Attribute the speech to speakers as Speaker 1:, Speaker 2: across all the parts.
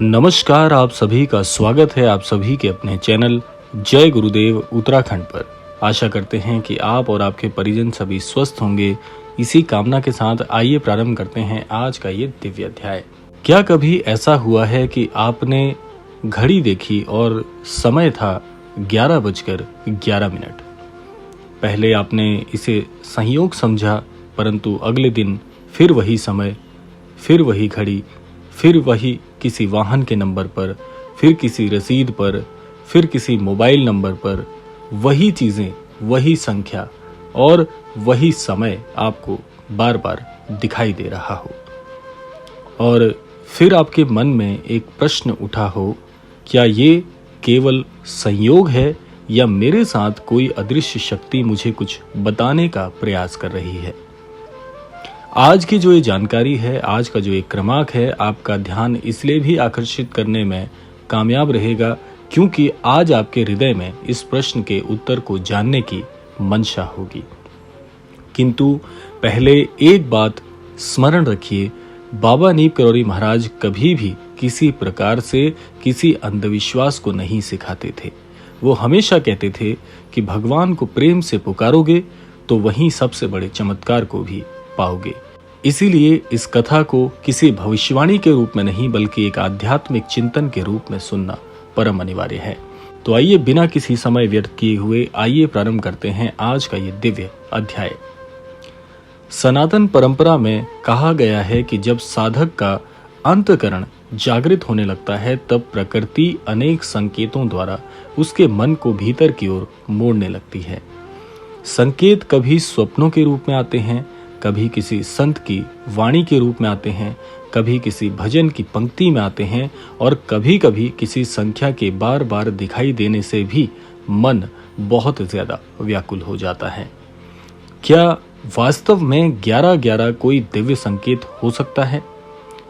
Speaker 1: नमस्कार, आप सभी का स्वागत है आप सभी के अपने चैनल जय गुरुदेव उत्तराखंड पर। आशा करते हैं कि आप और आपके परिजन सभी स्वस्थ होंगे। इसी कामना के साथ आइए प्रारंभ करते हैं आज का ये दिव्य अध्याय। क्या कभी ऐसा हुआ है कि आपने घड़ी देखी और समय था 11:11। पहले आपने इसे संयोग समझा, परंतु अगले दिन फिर वही समय, फिर वही घड़ी, फिर वही किसी वाहन के नंबर पर, फिर किसी रसीद पर, फिर किसी मोबाइल नंबर पर वही चीजें, वही संख्या और वही समय आपको बार बार दिखाई दे रहा हो। और फिर आपके मन में एक प्रश्न उठा हो, क्या ये केवल संयोग है या मेरे साथ कोई अदृश्य शक्ति मुझे कुछ बताने का प्रयास कर रही है। आज की जो ये जानकारी है, आज का जो एक क्रमांक है, आपका ध्यान इसलिए भी आकर्षित करने में कामयाब रहेगा क्योंकि आज आपके हृदय में इस प्रश्न के उत्तर को जानने की मंशा होगी। किंतु पहले एक बात स्मरण रखिए, बाबा नीम करौरी महाराज कभी भी किसी प्रकार से किसी अंधविश्वास को नहीं सिखाते थे। वो हमेशा कहते थे कि भगवान को प्रेम से पुकारोगे तो वहीं सबसे बड़े चमत्कार को भी पाओगे। इसीलिए इस कथा को किसी भविष्यवाणी के रूप में नहीं बल्कि एक आध्यात्मिक चिंतन के रूप में सुनना परम अनिवार्य है। तो आइए बिना किसी समय व्यर्थ किए हुए आइए प्रारंभ करते हैं आज का ये दिव्य अध्याय। सनातन परंपरा में कहा गया है कि जब साधक का अंतःकरण जागृत होने लगता है तब प्रकृति अनेक संकेतों द्वारा उसके मन को भीतर की ओर मोड़ने लगती है। संकेत कभी स्वप्नों के रूप में आते हैं, कभी किसी संत की वाणी के रूप में आते हैं, कभी किसी भजन की पंक्ति में आते हैं और कभी कभी किसी संख्या के बार बार दिखाई देने से भी मन बहुत ज्यादा व्याकुल हो जाता है। क्या वास्तव में 11:11 कोई दिव्य संकेत हो सकता है?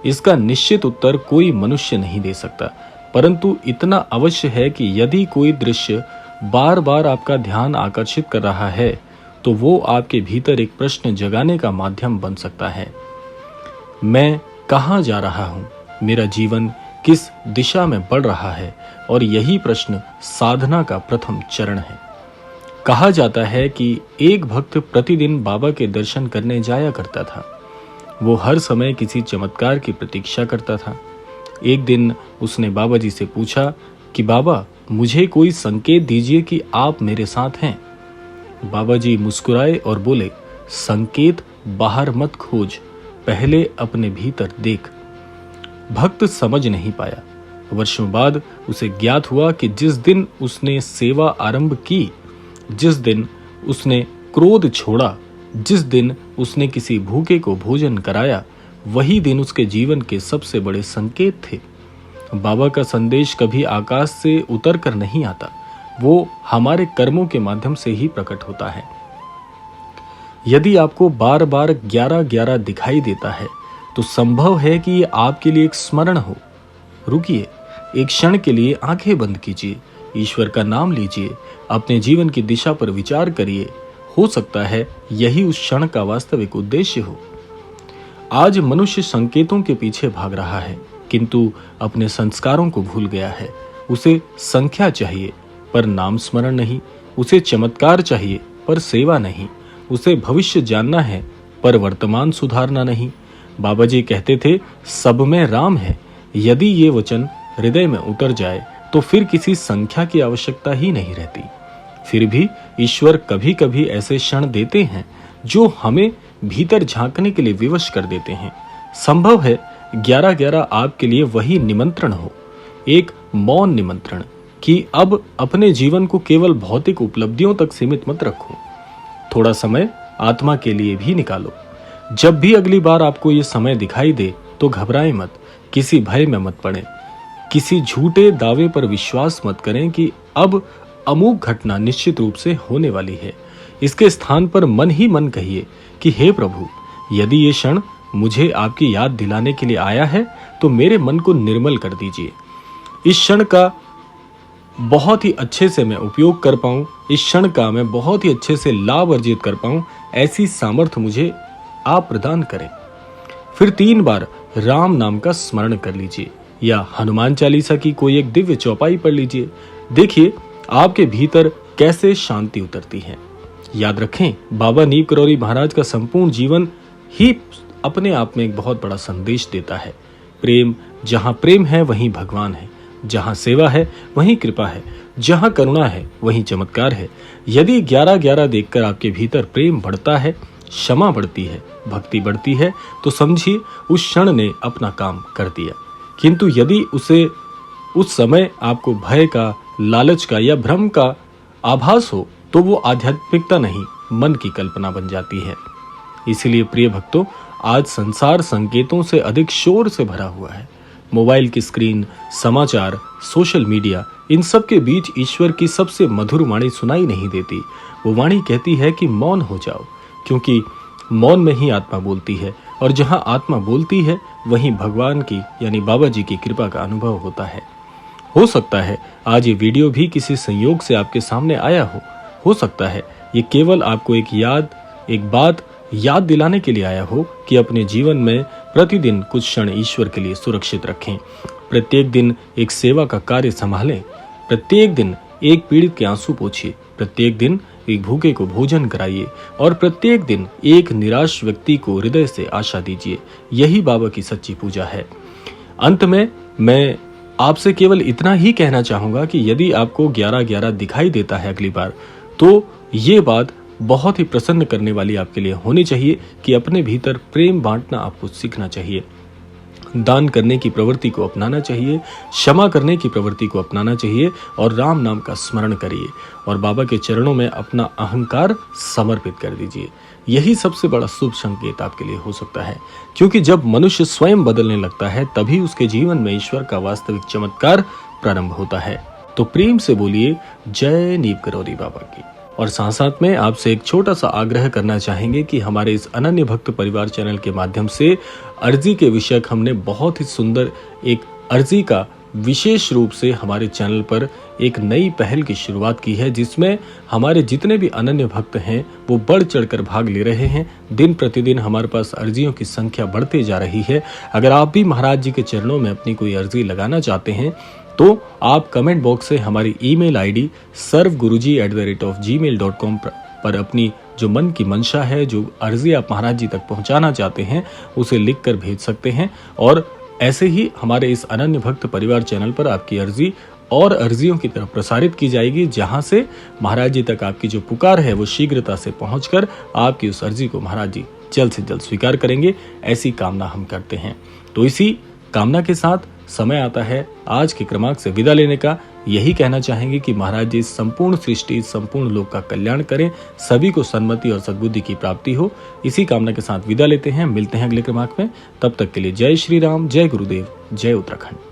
Speaker 1: इसका निश्चित उत्तर कोई मनुष्य नहीं दे सकता, परंतु इतना अवश्य है कि यदि कोई दृश्य बार बार आपका ध्यान आकर्षित कर रहा है तो वो आपके भीतर एक प्रश्न जगाने का माध्यम बन सकता है। मैं कहाँ जा रहा हूँ? मेरा जीवन किस दिशा में बढ़ रहा है? और यही प्रश्न साधना का प्रथम चरण है। कहा जाता है कि एक भक्त प्रतिदिन बाबा के दर्शन करने जाया करता था। वो हर समय किसी चमत्कार की प्रतीक्षा करता था। एक दिन उसने बाबा जी से पूछा कि बाबा, मुझे कोई संकेत दीजिए कि आप मेरे साथ हैं। बाबा जी मुस्कुराए और बोले, संकेत बाहर मत खोज, पहले अपने भीतर देख। भक्त समझ नहीं पाया। वर्षों बाद उसे ज्ञात हुआ कि जिस दिन उसने सेवा आरंभ की, जिस दिन उसने क्रोध छोड़ा, जिस दिन उसने किसी भूखे को भोजन कराया, वही दिन उसके जीवन के सबसे बड़े संकेत थे। बाबा का संदेश कभी आकाश से उतर कर नहीं आता, वो हमारे कर्मों के माध्यम से ही प्रकट होता है। यदि आपको बार बार 11:11 दिखाई देता है तो संभव है कि ये आपके लिए एक स्मरण हो। रुकिए, एक क्षण के लिए आंखें बंद कीजिए, ईश्वर का नाम लीजिए, अपने जीवन की दिशा पर विचार करिए। हो सकता है यही उस क्षण का वास्तविक उद्देश्य हो। आज मनुष्य संकेतों के पीछे भाग रहा है, किंतु अपने संस्कारों को भूल गया है। उसे संख्या चाहिए पर नाम स्मरण नहीं, उसे चमत्कार चाहिए पर सेवा नहीं, उसे भविष्य जानना है पर वर्तमान सुधारना नहीं। बाबा जी कहते थे, सब में राम है। यदि ये वचन हृदय में उतर जाए तो फिर किसी संख्या की आवश्यकता ही नहीं रहती। फिर भी ईश्वर कभी कभी ऐसे क्षण देते हैं जो हमें भीतर झांकने के लिए विवश कर देते हैं। संभव है 11:11 आपके लिए वही निमंत्रण हो, एक मौन निमंत्रण कि अब अपने जीवन को केवल भौतिक उपलब्धियों तक सीमित मत रखो। थोड़ा समय आत्मा के लिए भी निकालो। जब भी अगली बार आपको ये समय दिखाई दे तो घबराएं मत, किसी भय में मत पड़े, किसी झूठे दावे पर विश्वास मत करें कि अब अमूक घटना निश्चित रूप से होने वाली है। इसके स्थान पर मन ही मन कहिए कि हे प्रभु, यदि ये क्षण मुझे आपकी याद दिलाने के लिए आया है तो मेरे मन को निर्मल कर दीजिए। इस क्षण का बहुत ही अच्छे से मैं उपयोग कर पाऊं, इस क्षण का मैं बहुत ही अच्छे से लाभ अर्जित कर पाऊं, ऐसी सामर्थ्य मुझे आप प्रदान करें। फिर 3 बार राम नाम का स्मरण कर लीजिए। या हनुमान चालीसा की कोई एक दिव्य चौपाई पढ़ लीजिए। देखिए आपके भीतर कैसे शांति उतरती है। याद रखें, बाबा नीम करौरी महाराज का संपूर्ण जीवन ही अपने आप में एक बहुत बड़ा संदेश देता है। प्रेम, जहां प्रेम है वहीं भगवान है, जहां सेवा है वहीं कृपा है, जहां करुणा है वहीं चमत्कार है। यदि 11-11 देखकर आपके भीतर प्रेम बढ़ता है, क्षमा बढ़ती है, भक्ति बढ़ती है, तो समझिए उस क्षण ने अपना काम कर दिया। किंतु यदि उस समय आपको भय का, लालच का या भ्रम का आभास हो, तो वो आध्यात्मिकता नहीं, मन की कल्पना बन जाती है। इसीलिए प्रिय भक्तों, आज संसार संकेतों से अधिक शोर से भरा हुआ है। मोबाइल की स्क्रीन, समाचार, सोशल मीडिया, इन सब के बीच ईश्वर की सबसे मधुर वाणी सुनाई नहीं देती। वो वाणी कहती है कि मौन हो जाओ, क्योंकि मौन में ही आत्मा बोलती है, और जहां आत्मा बोलती है वहीं भगवान की यानी बाबा जी की कृपा का अनुभव होता है। हो सकता है आज ये वीडियो भी किसी संयोग से आपके सामने आया हो सकता है ये केवल आपको एक बात याद दिलाने के लिए आया हो कि अपने जीवन में प्रतिदिन कुछ क्षण ईश्वर के लिए सुरक्षित रखें। प्रत्येक दिन एक सेवा का कार्य संभालें, प्रत्येक दिन एक पीड़ित के आंसू पोंछिए, प्रत्येक दिन एक भूखे को भोजन कराइए, और प्रत्येक दिन एक निराश व्यक्ति को हृदय से आशा दीजिए। यही बाबा की सच्ची पूजा है। अंत में मैं आपसे केवल इतना ही कहना चाहूंगा कि यदि आपको 11-11 दिखाई देता है अगली बार, तो ये बात बहुत ही प्रसन्न करने वाली आपके लिए होनी चाहिए कि अपने भीतर प्रेम बांटना आपको सीखना चाहिए, दान करने की प्रवृत्ति को अपनाना चाहिए, क्षमा करने की प्रवृत्ति को अपनाना चाहिए, और राम नाम का स्मरण करिए और बाबा के चरणों में अपना अहंकार समर्पित कर दीजिए। यही सबसे बड़ा शुभ संकेत आपके लिए हो सकता है, क्योंकि जब मनुष्य स्वयं बदलने लगता है तभी उसके जीवन में ईश्वर का वास्तविक चमत्कार प्रारंभ होता है। तो प्रेम से बोलिए जय नीम करौरी बाबा की। और साथ साथ में आपसे एक छोटा सा आग्रह करना चाहेंगे कि हमारे इस अनन्य भक्त परिवार चैनल के माध्यम से अर्जी के विषयक हमने बहुत ही सुंदर एक अर्जी का विशेष रूप से हमारे चैनल पर एक नई पहल की शुरुआत की है, जिसमें हमारे जितने भी अनन्य भक्त हैं वो बढ़ चढ़कर भाग ले रहे हैं। दिन प्रतिदिन हमारे पास अर्जियों की संख्या बढ़ते जा रही है। अगर आप भी महाराज जी के चरणों में अपनी कोई अर्जी लगाना चाहते हैं तो आप कमेंट बॉक्स से हमारी ईमेल आईडी sarvguruji@gmail.com पर अपनी जो मन की मंशा है, जो अर्जी आप महाराज जी तक पहुंचाना चाहते हैं, उसे लिखकर भेज सकते हैं। और ऐसे ही हमारे इस अनन्य भक्त परिवार चैनल पर आपकी अर्जी और अर्जियों की तरफ प्रसारित की जाएगी, जहां से महाराज जी तक आपकी जो पुकार है वो शीघ्रता से पहुंचकर आपकी उस अर्जी को महाराज जी जल्द से जल्द स्वीकार करेंगे। ऐसी कामना हम करते हैं। तो इसी कामना के साथ समय आता है आज के क्रमांक से विदा लेने का। यही कहना चाहेंगे कि महाराज जी संपूर्ण सृष्टि, संपूर्ण लोक का कल्याण करें, सभी को सन्मति और सद्बुद्धि की प्राप्ति हो। इसी कामना के साथ विदा लेते हैं। मिलते हैं अगले क्रमांक में। तब तक के लिए जय श्री राम, जय गुरुदेव, जय उत्तराखंड।